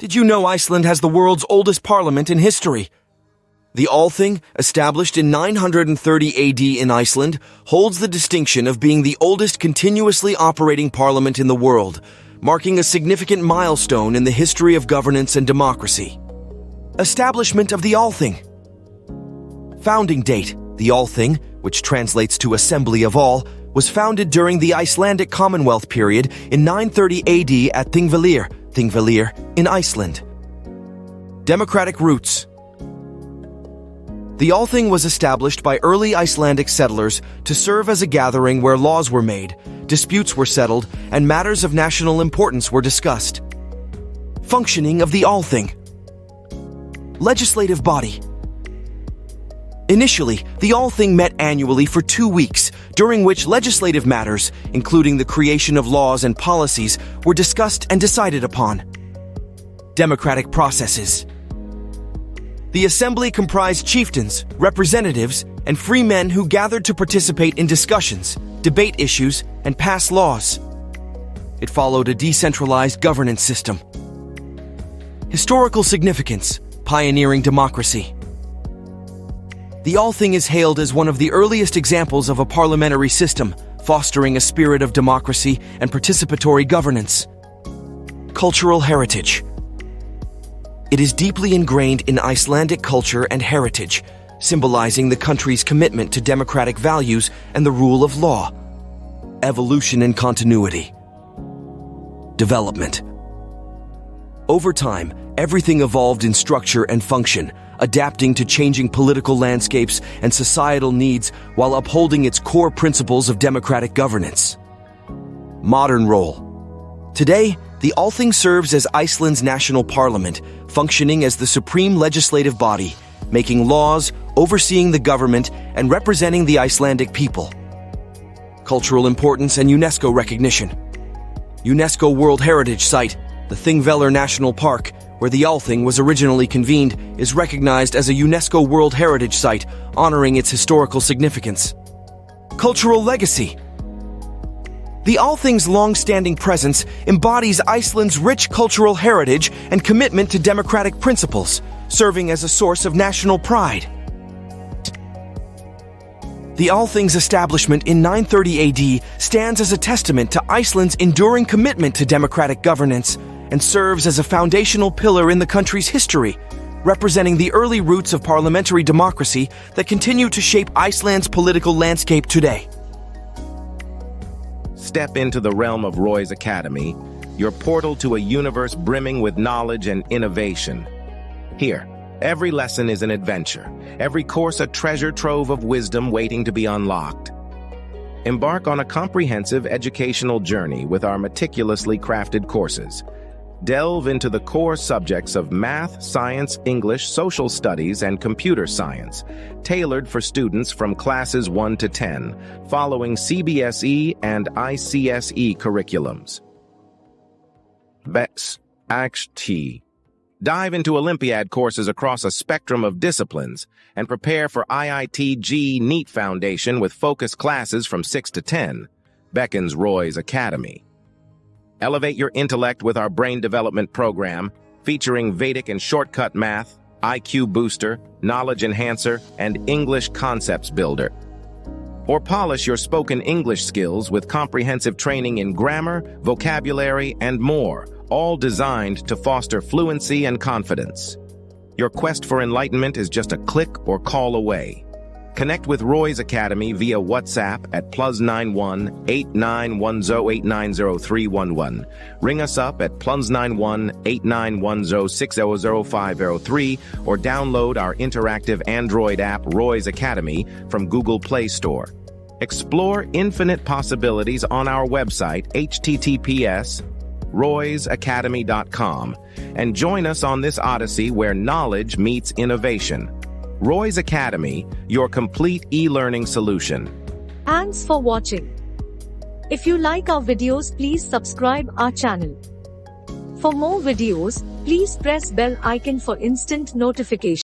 Did you know Iceland has the world's oldest parliament in history? The Althing, established in 930 AD in Iceland, holds the distinction of being the oldest continuously operating parliament in the world, marking a significant milestone in the history of governance and democracy. Establishment of the Althing. Founding date. The Althing, which translates to Assembly of All, was founded during the Icelandic Commonwealth period in 930 AD at Þingvellir in Iceland. Democratic roots. The Althing was established by early Icelandic settlers to serve as a gathering where laws were made, disputes were settled, and matters of national importance were discussed. Functioning of the Althing. Legislative body. Initially, the Althing met annually for 2 weeks, during which legislative matters, including the creation of laws and policies, were discussed and decided upon. Democratic processes. The assembly comprised chieftains, representatives, and free men who gathered to participate in discussions, debate issues, and pass laws. It followed a decentralized governance system. Historical significance. Pioneering democracy. The Althing is hailed as one of the earliest examples of a parliamentary system, fostering a spirit of democracy and participatory governance. Cultural heritage. It is deeply ingrained in Icelandic culture and heritage, symbolizing the country's commitment to democratic values and the rule of law. Evolution and continuity. Development. Over time, everything evolved in structure and function, adapting to changing political landscapes and societal needs while upholding its core principles of democratic governance. Modern role. Today, the Althing serves as Iceland's national parliament, functioning as the supreme legislative body, making laws, overseeing the government, and representing the Icelandic people. Cultural importance and UNESCO recognition. UNESCO World Heritage Site, the Þingvellir National Park, where the Althing was originally convened, is recognized as a UNESCO World Heritage Site, honoring its historical significance. Cultural legacy. The Althing's long-standing presence embodies Iceland's rich cultural heritage and commitment to democratic principles, serving as a source of national pride. The Althing's establishment in 930 AD stands as a testament to Iceland's enduring commitment to democratic governance and serves as a foundational pillar in the country's history, representing the early roots of parliamentary democracy that continue to shape Iceland's political landscape today. Step into the realm of Roy's Academy, your portal to a universe brimming with knowledge and innovation. Here, every lesson is an adventure, every course a treasure trove of wisdom waiting to be unlocked. Embark on a comprehensive educational journey with our meticulously crafted courses. Delve into the core subjects of math, science, English, social studies, and computer science, tailored for students from classes 1 to 10, following CBSE and ICSE curriculums. Dive into Olympiad courses across a spectrum of disciplines and prepare for IIT NEET Foundation with focused classes from 6 to 10. Beckons Roy's Academy. Elevate your intellect with our brain development program, featuring Vedic and shortcut math, IQ booster, knowledge enhancer, and English concepts builder. Or polish your spoken English skills with comprehensive training in grammar, vocabulary, and more, all designed to foster fluency and confidence. Your quest for enlightenment is just a click or call away. Connect with Roy's Academy via WhatsApp at +91 8910 890311. Ring us up at +91 8910 600503 or download our interactive Android app Roy's Academy from Google Play Store. Explore infinite possibilities on our website https://roysacademy.com and join us on this odyssey where knowledge meets innovation. Roy's Academy, your complete e-learning solution. Thanks for watching. If you like our videos, please subscribe our channel. For more videos, please press bell icon for instant notification.